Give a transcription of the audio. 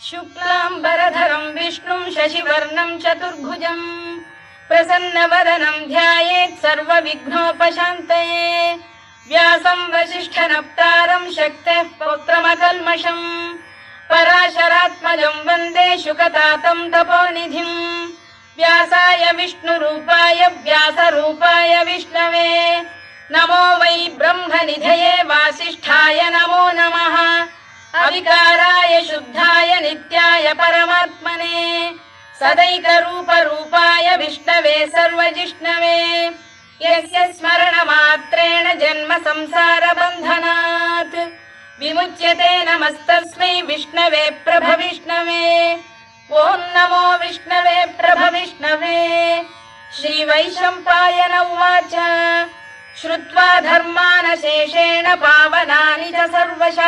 शुक्लाम्बरधरं विष्णुं शशिवर्णं चतुर्भुजं प्रसन्नवदनं ध्यायेत् सर्वविघ्नोपशान्तये व्यासं वसिष्ठनप्तारं शक्तेः पौत्रमकल्मषम् पराशरात्मजं वन्दे शुकतातं तपोनिधिं व्यासाय विष्णुरूपाय व्यासरूपाय विष्णवे नमो वै ब्रह्मनिधये वासिष्ठाय नमो नमः अविकाराय शुद्धाय नित्याय परमात्मने सदैकरूपरूपाय विष्णवे सर्वजिष्णवे यस्य स्मरणमात्रेण जन्म संसारबन्धनात् विमुच्यते नमस्तस्मै विष्णवे प्रभविष्णवे ॐ नमो विष्णवे प्रभविष्णवे। श्रीवैशम्पायन उवाच श्रुत्वा धर्मानशेषेण पावनानि च सर्वशः